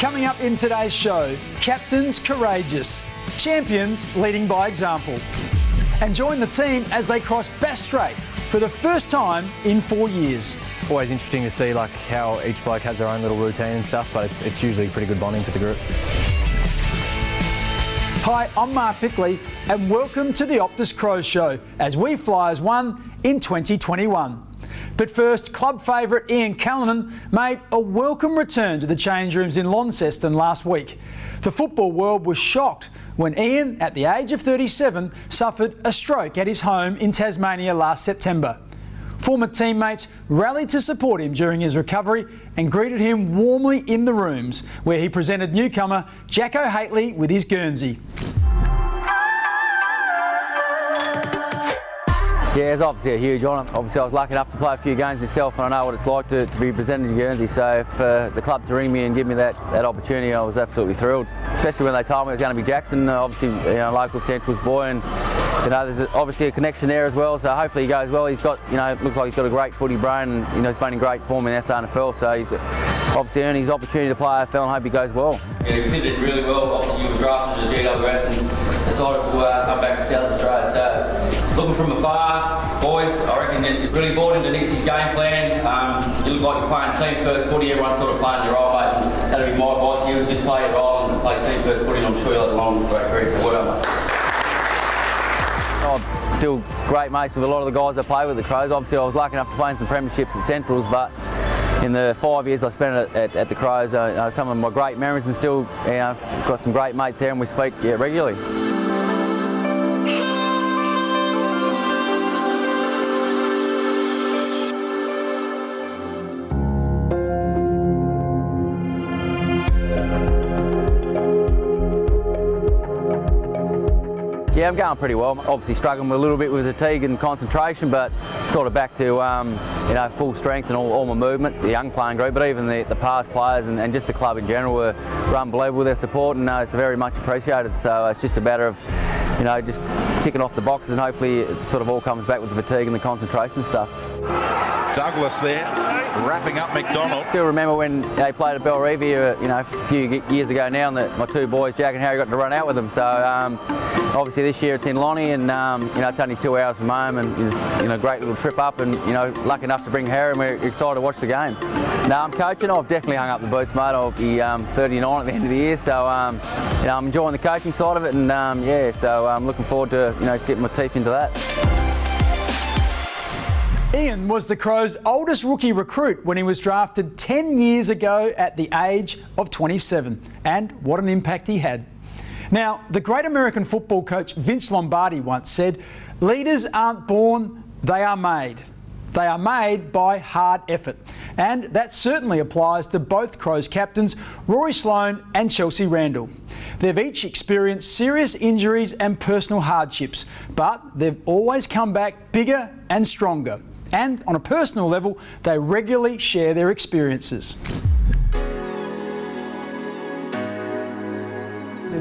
Coming up in today's show, captains courageous, champions leading by example. And join the team as they cross Bass Strait for the first time in 4 years. Always interesting to see like how each bloke has their own little routine and stuff, but it's usually pretty good bonding for the group. Hi, I'm Mark Pickley and welcome to the Optus Crows Show as we fly as one in 2021. But first, club favourite Ian Callinan made a welcome return to the change rooms in Launceston last week. The football world was shocked when Ian, at the age of 37, suffered a stroke at his home in Tasmania last September. Former teammates rallied to support him during his recovery and greeted him warmly in the rooms, where he presented newcomer Jacko Haitley with his Guernsey. Yeah, it's obviously a huge honour. Obviously, I was lucky enough to play a few games myself, and I know what it's like to be presented in Guernsey. So for the club to ring me and give me that opportunity, I was absolutely thrilled. Especially when they told me it was going to be Jackson, obviously, local Central's boy, and there's obviously a connection there as well. So hopefully he goes well. He's got, looks like he's got a great footy brain, and he's been in great form in SNFL. So he's obviously earned his opportunity to play AFL, and hope he goes well. Yeah, he fitted really well. Obviously, he was drafted to the GWS and decided to come back to South Australia. So looking from afar, boys, I reckon that you've really bought into Nixie's game plan. You look like you're playing team first footy. Everyone's sort of playing their role, mate. And that'd be my advice to you, is just play your role and play team first footy, and I'm sure you'll have a long, great career. So well done, mate. I'm still great mates with a lot of the guys I play with at the Crows. Obviously, I was lucky enough to play in some premierships at Centrals, but in the 5 years I spent at the Crows, some of my great memories, and still I've got some great mates there, and we speak regularly. Yeah, I'm going pretty well. Obviously struggling a little bit with fatigue and concentration, but sort of back to full strength and all my movements. The young playing group, but even the past players and just the club in general were unbelievable with their support, and it's very much appreciated. So it's just a matter of just ticking off the boxes, and hopefully it sort of all comes back with the fatigue and the concentration stuff. Douglas there, wrapping up McDonald. Still remember when they played at Belriva, a few years ago now, and my two boys, Jack and Harry, got to run out with them. So obviously this year it's in Lonnie, and it's only 2 hours from home, and it's great little trip up, and lucky enough to bring Harry, and we're excited to watch the game. Now I'm coaching. I've definitely hung up the boots, mate. I'll be 39 at the end of the year, so I'm enjoying the coaching side of it, and so I'm looking forward to getting my teeth into that. Ian was the Crows' oldest rookie recruit when he was drafted 10 years ago at the age of 27. And what an impact he had. Now, the great American football coach Vince Lombardi once said, "Leaders aren't born, they are made. They are made by hard effort." And that certainly applies to both Crows captains, Rory Sloane and Chelsea Randall. They've each experienced serious injuries and personal hardships, but they've always come back bigger and stronger. And on a personal level, they regularly share their experiences.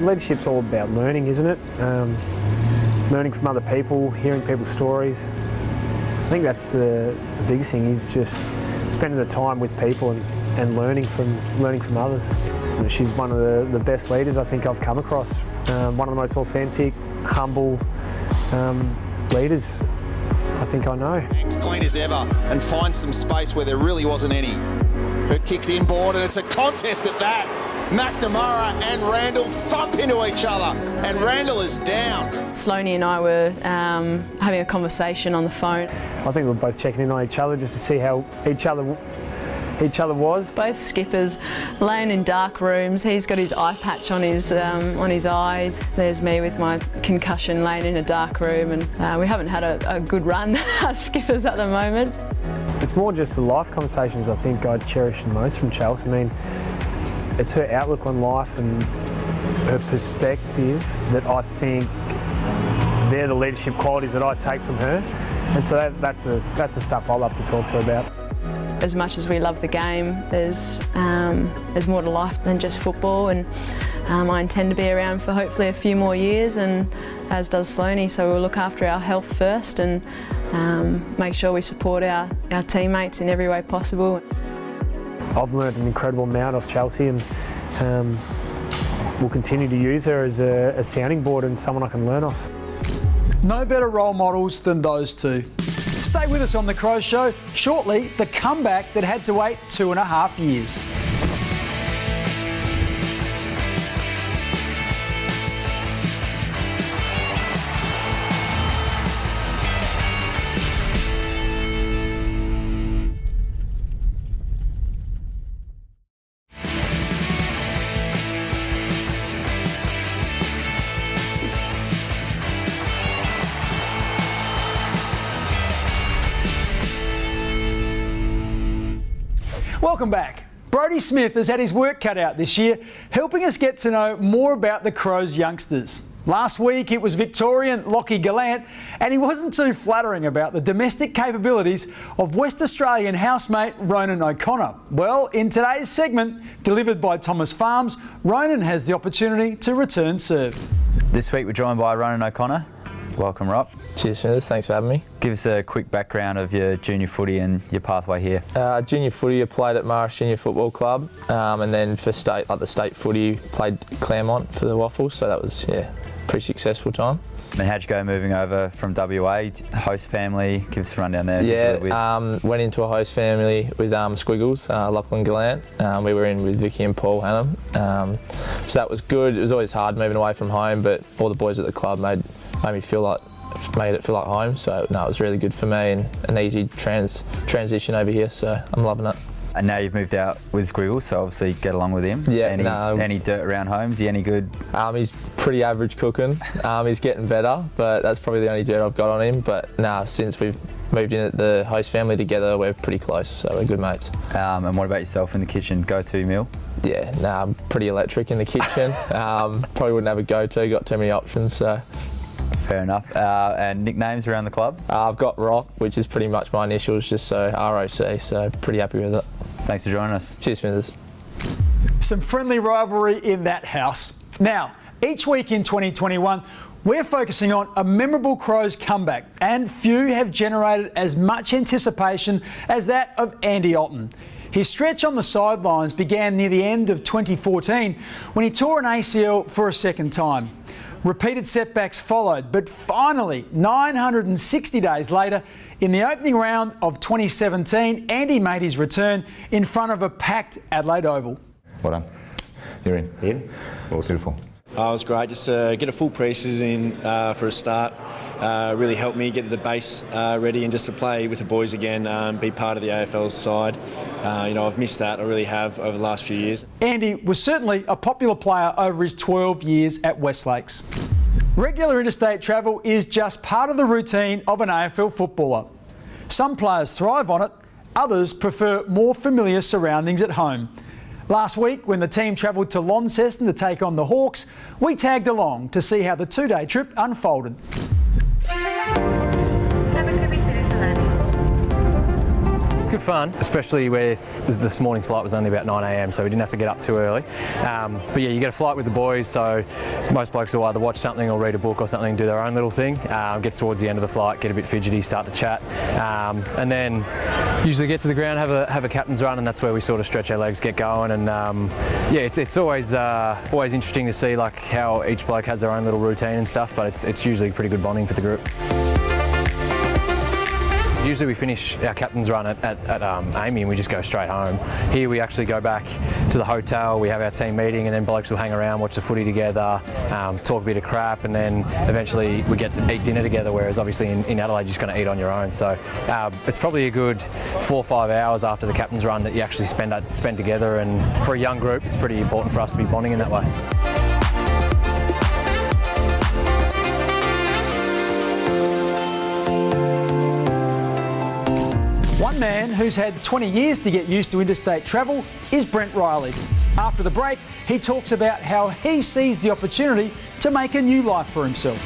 Leadership's all about learning, isn't it? Learning from other people, hearing people's stories. I think that's the biggest thing, is just spending the time with people and learning from others. She's one of the best leaders I think I've come across. One of the most authentic, humble leaders I think I know. Clean as ever, and finds some space where there really wasn't any. Her kicks inboard, and it's a contest at that. McNamara and Randall thump into each other, and Randall is down. Sloane and I were having a conversation on the phone. I think we were both checking in on each other just to see how each other was. Both skippers laying in dark rooms. He's got his eye patch on his eyes. There's me with my concussion laying in a dark room, and we haven't had a good run as skippers at the moment. It's more just the life conversations I think I cherish the most from Chelsea. I mean, it's her outlook on life and her perspective that I think they're the leadership qualities that I take from her, and so that's the stuff I love to talk to her about. As much as we love the game, there's more to life than just football, and I intend to be around for hopefully a few more years, and as does Sloane, so we'll look after our health first and make sure we support our teammates in every way possible. I've learned an incredible amount off Chelsea, and We'll continue to use her as a sounding board and someone I can learn off. No better role models than those two. Stay with us on The Crows Show. Shortly, the comeback that had to wait 2.5 years. Welcome back. Brodie Smith has had his work cut out this year, helping us get to know more about the Crows youngsters. Last week it was Victorian Lockie Gallant, and he wasn't too flattering about the domestic capabilities of West Australian housemate Ronan O'Connor. Well, in today's segment, delivered by Thomas Farms, Ronan has the opportunity to return serve. This week we're joined by Ronan O'Connor. Welcome, Rob. Cheers, Smithers. Thanks for having me. Give us a quick background of your junior footy and your pathway here. Junior footy, I played at Marsh Junior Football Club, and then for state, like the state footy, played Claremont for the Waffles. So that was pretty successful time. And how'd you go moving over from WA, host family? Give us a rundown there. Went into a host family with Squiggles, Lachlan Gallant. We were in with Vicky and Paul Hannum. So that was good. It was always hard moving away from home, but all the boys at the club made it feel like home. So no, it was really good for me and an easy transition over here. So I'm loving it. And now you've moved out with Squiggles, so obviously get along with him. Yeah. Any dirt around home? Is he any good? He's pretty average cooking. He's getting better, but that's probably the only dirt I've got on him. But since we've moved in at the host family together, we're pretty close, so we're good mates. And what about yourself in the kitchen? Go-to meal? Yeah, I'm pretty electric in the kitchen. Probably wouldn't have a go-to, got too many options. So. Fair enough. And nicknames around the club? I've got Rock, which is pretty much my initials, just so ROC, so pretty happy with it. Thanks for joining us. Cheers, Smithers. Some friendly rivalry in that house. Now, each week in 2021, we're focusing on a memorable Crows comeback, and few have generated as much anticipation as that of Andy Otten. His stretch on the sidelines began near the end of 2014 when he tore an ACL for a second time. Repeated setbacks followed, but finally, 960 days later, in the opening round of 2017, Andy made his return in front of a packed Adelaide Oval. Well done. You're in. In? Well, beautiful. It was great. Just to get a full pre-season for a start really helped me get the base ready and just to play with the boys again, be part of the AFL side. I've missed that. I really have over the last few years. Andy was certainly a popular player over his 12 years at Westlakes. Regular interstate travel is just part of the routine of an AFL footballer. Some players thrive on it, others prefer more familiar surroundings at home. Last week, when the team travelled to Launceston to take on the Hawks, we tagged along to see how the two-day trip unfolded. It's good fun, especially where this morning flight was only about 9 a.m, so we didn't have to get up too early. But yeah, you get a flight with the boys, so most blokes will either watch something or read a book or something, do their own little thing. Gets towards the end of the flight, get a bit fidgety, start to chat, and then usually get to the ground, have a captain's run, and that's where we sort of stretch our legs, get going. And it's always interesting to see like how each bloke has their own little routine and stuff, but it's usually pretty good bonding for the group. Usually we finish our captain's run at Amy and we just go straight home. Here we actually go back to the hotel, we have our team meeting, and then blokes will hang around, watch the footy together, talk a bit of crap, and then eventually we get to eat dinner together, whereas obviously in Adelaide you're just going to eat on your own. So it's probably a good 4 or 5 hours after the captain's run that you actually spend together, and for a young group it's pretty important for us to be bonding in that way. One man who's had 20 years to get used to interstate travel is Brent Riley. After the break, he talks about how he sees the opportunity to make a new life for himself.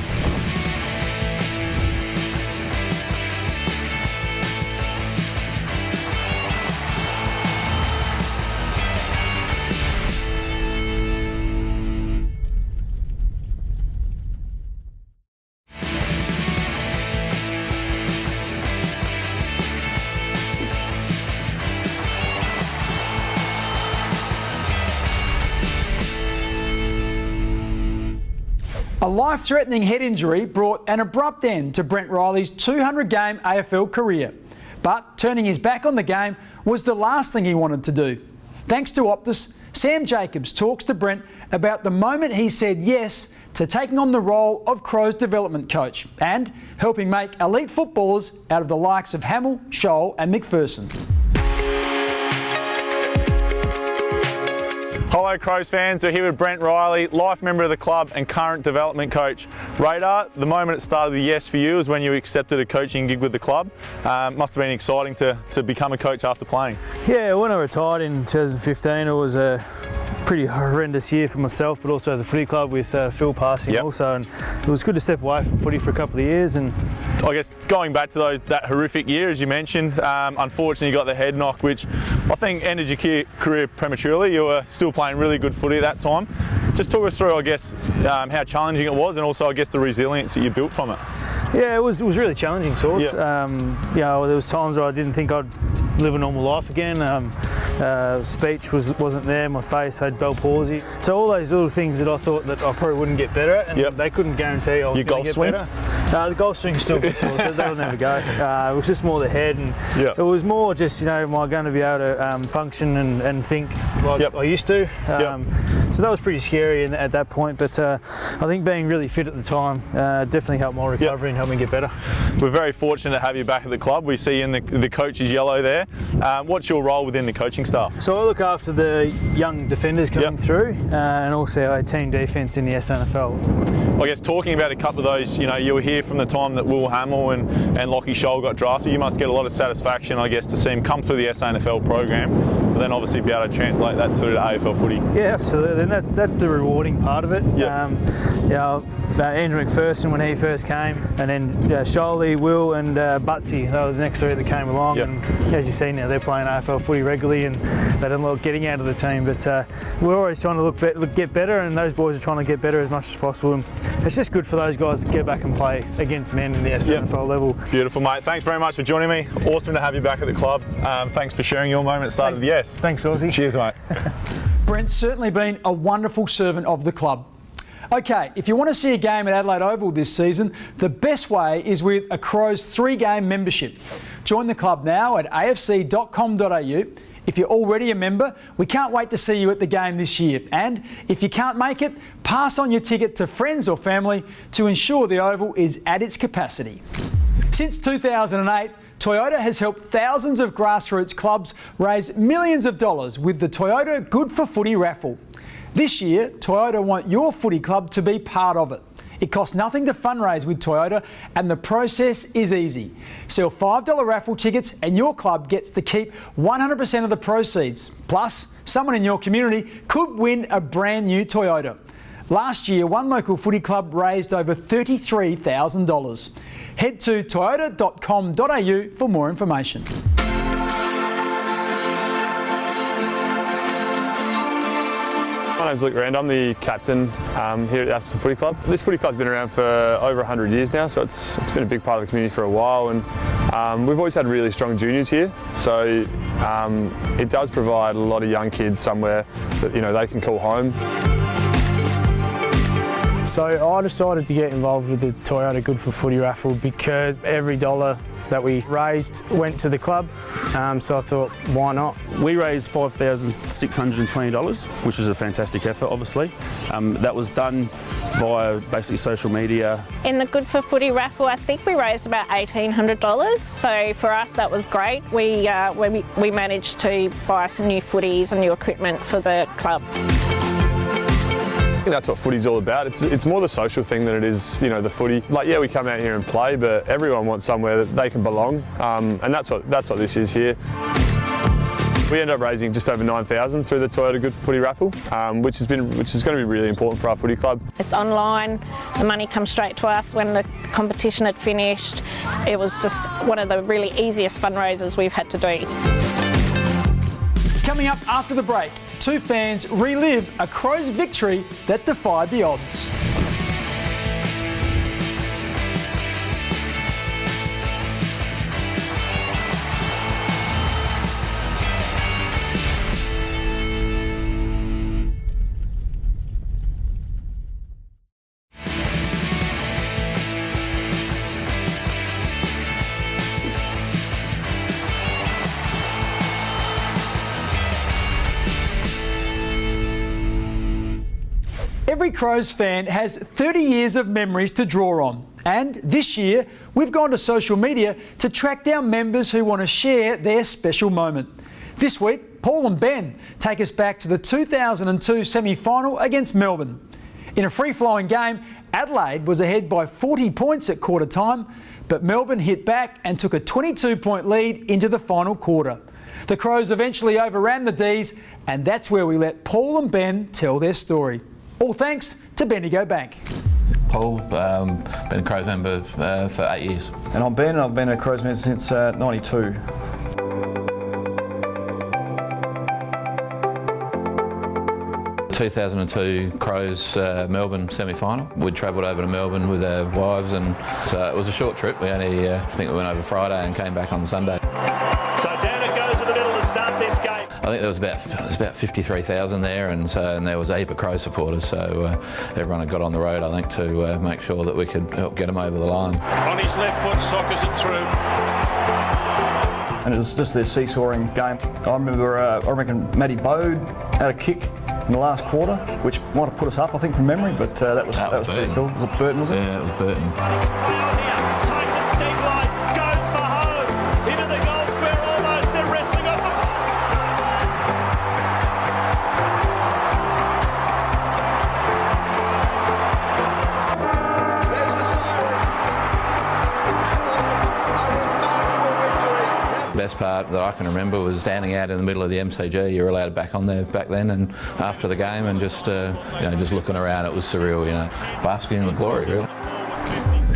A life-threatening head injury brought an abrupt end to Brent Riley's 200-game AFL career. But turning his back on the game was the last thing he wanted to do. Thanks to Optus, Sam Jacobs talks to Brent about the moment he said yes to taking on the role of Crows development coach and helping make elite footballers out of the likes of Hamill, Scholl and McPherson. Hello Crows fans, we're here with Brent Riley, life member of the club and current development coach. Radar, the moment it started the yes for you was when you accepted a coaching gig with the club. Must have been exciting to become a coach after playing. Yeah, when I retired in 2015 it was a pretty horrendous year for myself, but also the footy club with Phil passing also, and it was good to step away from footy for a couple of years. And I guess going back to that horrific year, as you mentioned, unfortunately you got the head knock, which I think ended your career prematurely. You were still playing really good footy at that time. Just talk us through, I guess, how challenging it was, and also, I guess, the resilience that you built from it. Yeah, it was really challenging, Source. You know, there was times where I didn't think I'd live a normal life again. Speech wasn't there. My face had Bell palsy. So all those little things that I thought that I probably wouldn't get better at, and they couldn't guarantee I was going to get better. The golf swing's still good, Source. That'll never go. It was just more the head, and it was more just, you know, am I going to be able to function and think like I used to? So that was pretty scary at that point, but I think being really fit at the time definitely helped my recovery and helped me get better. We're very fortunate to have you back at the club. We see you in the coach's yellow there. What's your role within the coaching staff? So I look after the young defenders coming through and also our team defence in the SNFL. I guess talking about a couple of those, you know, you were here from the time that Will Hamill and Lockie Scholl got drafted. You must get a lot of satisfaction, I guess, to see him come through the SNFL program, but then obviously be able to translate that through to AFL footy. Yeah, absolutely, and that's the rewarding part of it. Andrew McPherson when he first came, and then Scholl, Will and Butsy, they were the next three that came along, and as you see now, they're playing AFL footy regularly, and they don't like getting out of the team, but we're always trying to get better, and those boys are trying to get better as much as possible. And it's just good for those guys to get back and play against men in the SNFL level. Beautiful, mate. Thanks very much for joining me. Awesome to have you back at the club. Thanks for sharing your moment at the start of the yes. Thanks, Aussie. Cheers, mate. Brent's certainly been a wonderful servant of the club. Okay, if you want to see a game at Adelaide Oval this season, the best way is with a Crows 3-game membership. Join the club now at afc.com.au. If you're already a member, we can't wait to see you at the game this year. And if you can't make it, pass on your ticket to friends or family to ensure the Oval is at its capacity. Since 2008, Toyota has helped thousands of grassroots clubs raise millions of dollars with the Toyota Good for Footy raffle. This year, Toyota want your footy club to be part of it. It costs nothing to fundraise with Toyota, and the process is easy. Sell $5 raffle tickets and your club gets to keep 100% of the proceeds. Plus, someone in your community could win a brand new Toyota. Last year, one local footy club raised over $33,000. Head to toyota.com.au for more information. My name's Luke Randall. I'm the captain here at Launceston Footy Club. This footy club's been around for over 100 years now, so it's been a big part of the community for a while, and we've always had really strong juniors here. So it does provide a lot of young kids somewhere that, you know, they can call home. So I decided to get involved with the Toyota Good for Footy raffle because every dollar that we raised went to the club, so I thought, why not? We raised $5,620, which is a fantastic effort, obviously. That was done via basically social media. In the Good for Footy raffle, I think we raised about $1,800, so for us that was great. We managed to buy some new footies and new equipment for the club. I think that's what footy's all about. It's more the social thing than it is, you know, the footy. Like, yeah, we come out here and play, but everyone wants somewhere that they can belong, and that's what this is here. We ended up raising just over $9,000 through the Toyota Good for Footy raffle, which is going to be really important for our footy club. It's online. The money comes straight to us when the competition had finished. It was just one of the really easiest fundraisers we've had to do. Coming up after the break, two fans relive a Crows victory that defied the odds. Every Crows fan has 30 years of memories to draw on. And this year, we've gone to social media to track down members who want to share their special moment. This week, Paul and Ben take us back to the 2002 semi-final against Melbourne. In a free-flowing game, Adelaide was ahead by 40 points at quarter time, but Melbourne hit back and took a 22-point lead into the final quarter. The Crows eventually overran the D's, and that's where we let Paul and Ben tell their story. All thanks to Bendigo Bank. Paul, been a Crows member for 8 years. And I'm Ben, and I've been a Crows member since '92. The 2002 Crows Melbourne semi-final. We travelled over to Melbourne with our wives, and so it was a short trip. We only, I think we went over Friday and came back on Sunday. So down it goes in the middle to start this game. I think there was about 53,000 there, and there was a heap of Crow supporters. So everyone had got on the road, I think, to make sure that we could help get them over the line. On his left foot, sockers it through. And it was just this seesawing game. I remember, I reckon Matty Bode had a kick in the last quarter, which might have put us up, I think, from memory, but that was pretty cool. Was it Burton, was it? Yeah, it was Burton. Tyson Stegline goes for home. Into the goal square almost. They're wrestling off the ball. There's the siren. Adelaide, a remarkable victory. The best part that I can remember was standing out in the middle of the MCG. You were allowed back on there back then, and after the game, and just just looking around, it was surreal. Basking in the glory, really.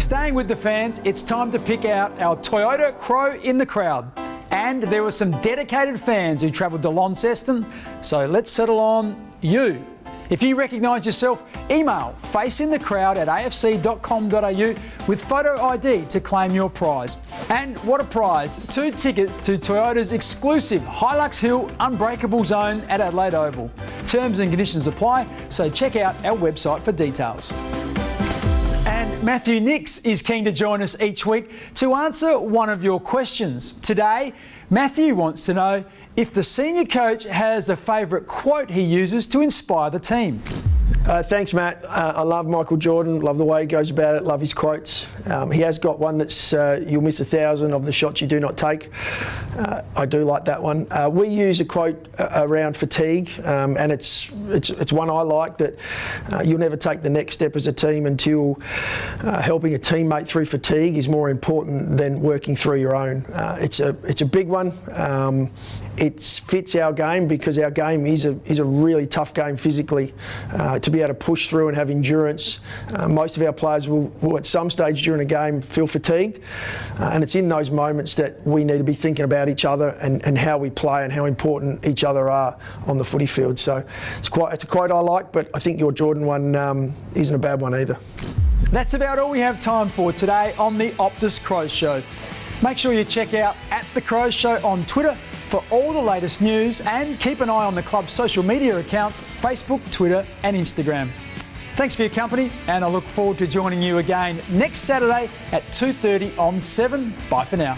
Staying with the fans, it's time to pick out our Toyota Crow in the crowd. And there were some dedicated fans who travelled to Launceston, so let's settle on you. If you recognise yourself, email faceinthecrowd@afc.com.au with photo ID to claim your prize. And what a prize! 2 tickets to Toyota's exclusive Hilux Hill Unbreakable Zone at Adelaide Oval. Terms and conditions apply, so check out our website for details. And Matthew Nix is keen to join us each week to answer one of your questions. Today, Matthew wants to know if the senior coach has a favourite quote he uses to inspire the team. Thanks, Matt. I love Michael Jordan, love the way he goes about it, love his quotes. He has got one that's you'll miss 1,000 of the shots you do not take. I do like that one. We use a quote around fatigue, and it's one I like, that you'll never take the next step as a team until helping a teammate through fatigue is more important than working through your own. It's a big one. It fits our game because our game is a really tough game physically. To be able to push through and have endurance. Most of our players will at some stage during a game feel fatigued, and it's in those moments that we need to be thinking about each other and how we play and how important each other are on the footy field. So it's a quote I like, but I think your Jordan one isn't a bad one either. That's about all we have time for today on the Optus Crows Show. Make sure you check out @The Crows Show on Twitter for all the latest news, and keep an eye on the club's social media accounts, Facebook, Twitter and Instagram. Thanks for your company, and I look forward to joining you again next Saturday at 2:30 on 7. Bye for now.